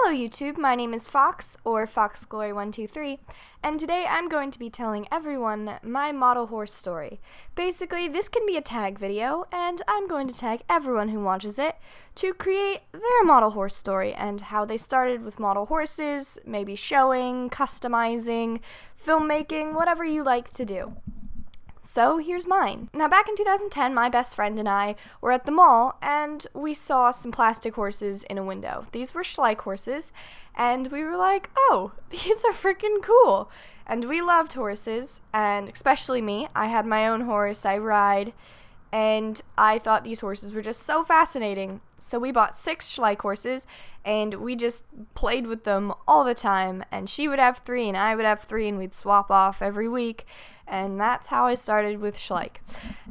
Hello YouTube, my name is Foxx, or FoxXGlory123, and today I'm going to be telling everyone my model horse story. Basically, this can be a tag video, and I'm going to tag everyone who watches it to create their model horse story, and how they started with model horses, maybe showing, customizing, filmmaking, whatever you like to do. So here's mine. Now back in 2010, my best friend and I were at the mall and we saw some plastic horses in a window. These were Schleich horses and we were like, oh, these are freaking cool. And we loved horses, and especially me. I had my own horse, I ride, and I thought these horses were just so fascinating. So we bought 6 Schleich horses, and we just played with them all the time, and she would have 3, and I would have 3, and we'd swap off every week, and that's how I started with Schleich.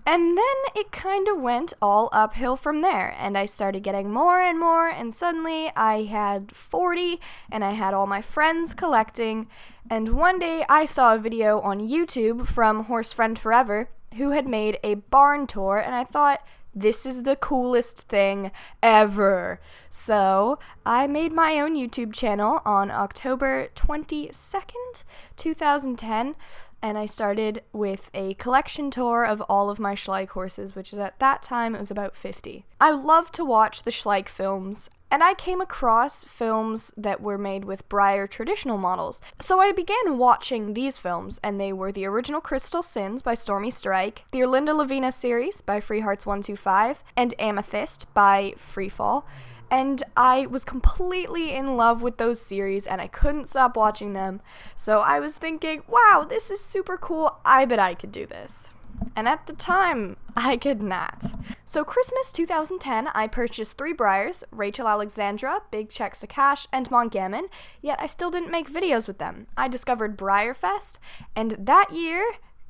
And then it kind of went all uphill from there, and I started getting more and more, and suddenly I had 40, and I had all my friends collecting, and one day I saw a video on YouTube from Horse Friend Forever, who had made a barn tour, and I thought, this is the coolest thing ever. So I made my own YouTube channel on October 22nd, 2010, and I started with a collection tour of all of my Schleich horses, which at that time it was about 50. I love to watch the Schleich films, and I came across films that were made with Breyer traditional models. So I began watching these films, and they were the original Crystal Sins by StormyStrike, the Erlinda Lavina series by FreeHearts125, and Amethyst by Freefall. And I was completely in love with those series, and I couldn't stop watching them. So I was thinking, wow, this is super cool. I bet I could do this. And at the time, I could not. So Christmas 2010, I purchased 3 Breyers, Rachel Alexandra, Big Checks of Cash, and Montgammon, yet I still didn't make videos with them. I discovered BREYERFEST, and that year,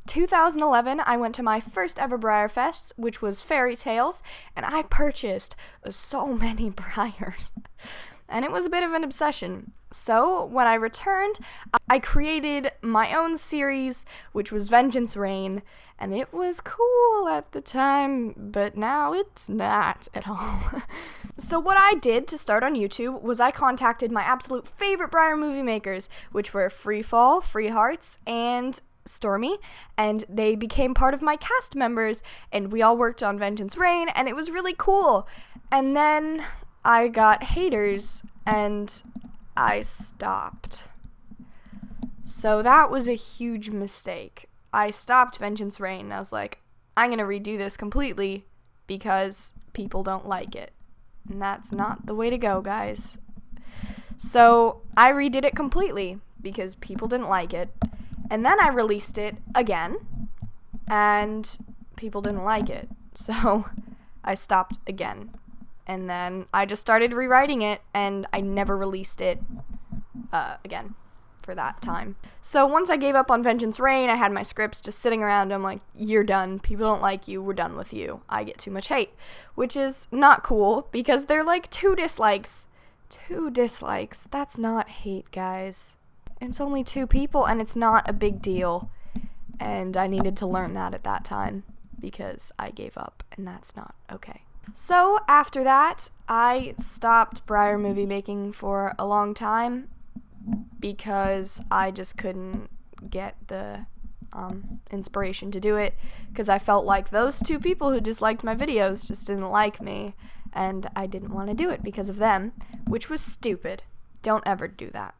2011, I went to my first ever BREYERFEST, which was Fairy Tales, and I purchased so many Breyers. And it was a bit of an obsession. So when I returned, I created my own series, which was Vengeance Rain, and it was cool at the time, but now it's not at all. So what I did to start on YouTube was I contacted my absolute favorite Breyer movie makers, which were Freefall, FreeHearts, and Stormy, and they became part of my cast members, and we all worked on Vengeance Rain, and it was really cool. And then I got haters, and I stopped. So that was a huge mistake. I stopped Vengeance Rain, and I was like, I'm gonna redo this completely because people don't like it. And that's not the way to go, guys. So I redid it completely because people didn't like it. And then I released it again, and people didn't like it. So I stopped again. And then I just started rewriting it, and I never released it again for that time. So once I gave up on Vengeance Rain, I had my scripts just sitting around. I'm like, you're done. People don't like you. We're done with you. I get too much hate, which is not cool because they're like 2 dislikes. 2 dislikes. That's not hate, guys. It's only 2 people, and it's not a big deal. And I needed to learn that at that time because I gave up, and that's not okay. So after that, I stopped Breyer movie making for a long time because I just couldn't get the inspiration to do it, because I felt like those 2 people who disliked my videos just didn't like me, and I didn't want to do it because of them, which was stupid. Don't ever do that.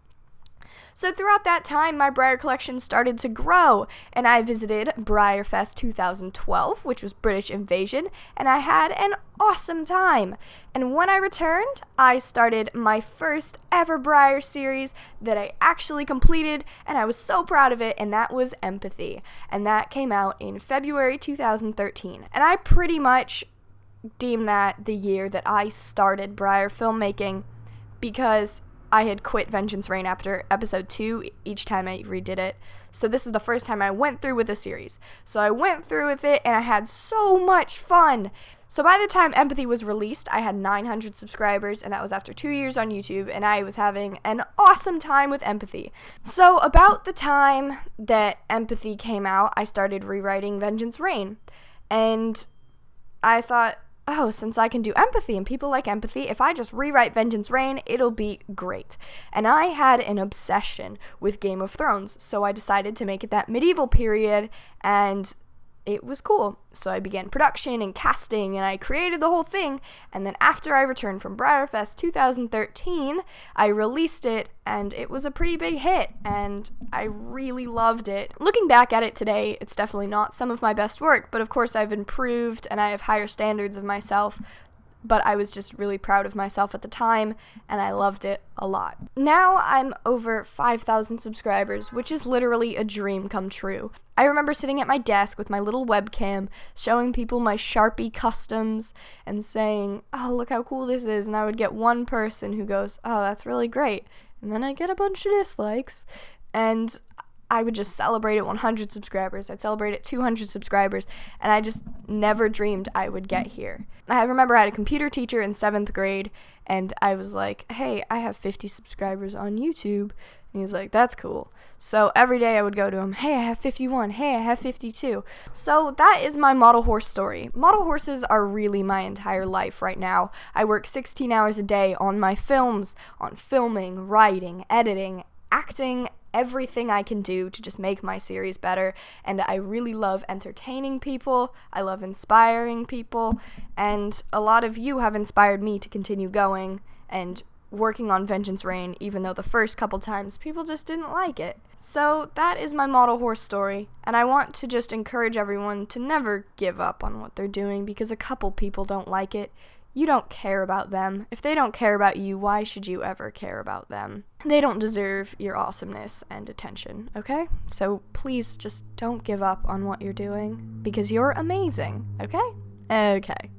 So throughout that time, my Breyer collection started to grow, and I visited BREYERFEST 2012, which was British Invasion, and I had an awesome time. And when I returned, I started my first ever Breyer series that I actually completed, and I was so proud of it, and that was Empathy. And that came out in February 2013. And I pretty much deem that the year that I started Breyer filmmaking, because I had quit Vengeance Rain after episode 2 each time I redid it. So this is the first time I went through with the series. So I went through with it, and I had so much fun. So by the time Empathy was released, I had 900 subscribers, and that was after 2 years on YouTube, and I was having an awesome time with Empathy. So about the time that Empathy came out, I started rewriting Vengeance Rain. And I thought, oh, since I can do empathy and people like empathy, if I just rewrite Vengeance Rain, it'll be great. And I had an obsession with Game of Thrones, so I decided to make it that medieval period, and it was cool. So I began production and casting, and I created the whole thing, and then after I returned from BREYERFEST 2013, I released it, and it was a pretty big hit, and I really loved it. Looking back at it today, it's definitely not some of my best work, but of course I've improved, and I have higher standards of myself, but I was just really proud of myself at the time, and I loved it a lot. Now I'm over 5,000 subscribers, which is literally a dream come true. I remember sitting at my desk with my little webcam, showing people my Sharpie customs, and saying, oh, look how cool this is, and I would get one person who goes, oh, that's really great, and then I get a bunch of dislikes, and I would just celebrate at 100 subscribers, I'd celebrate at 200 subscribers, and I just never dreamed I would get here. I remember I had a computer teacher in 7th grade, and I was like, hey, I have 50 subscribers on YouTube, and he was like, that's cool. So every day I would go to him, hey, I have 51, hey, I have 52. So that is my model horse story. Model horses are really my entire life right now. I work 16 hours a day on my films, on filming, writing, editing, acting, everything I can do to just make my series better, and I really love entertaining people, I love inspiring people, and a lot of you have inspired me to continue going and working on Vengeance Rain, even though the first couple times people just didn't like it. So that is my model horse story, and I want to just encourage everyone to never give up on what they're doing because a couple people don't like it. You don't care about them. If they don't care about you, why should you ever care about them? They don't deserve your awesomeness and attention, okay? So please just don't give up on what you're doing because you're amazing, okay? Okay.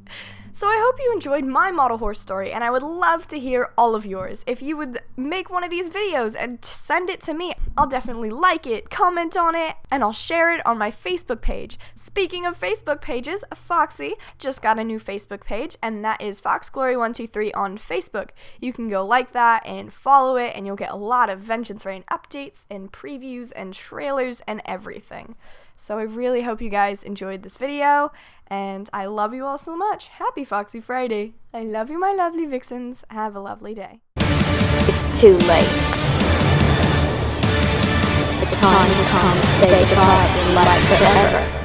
So I hope you enjoyed my model horse story, and I would love to hear all of yours. If you would make one of these videos and send it to me, I'll definitely like it, comment on it, and I'll share it on my Facebook page. Speaking of Facebook pages, Foxxy just got a new Facebook page, and that is FoxxGlory123 on Facebook. You can go like that and follow it, and you'll get a lot of Vengeance Rain updates and previews and trailers and everything. So I really hope you guys enjoyed this video, and I love you all so much. Happy Foxy Friday. I love you, my lovely vixens. Have a lovely day. It's too late. The time has come to say goodbye to life forever.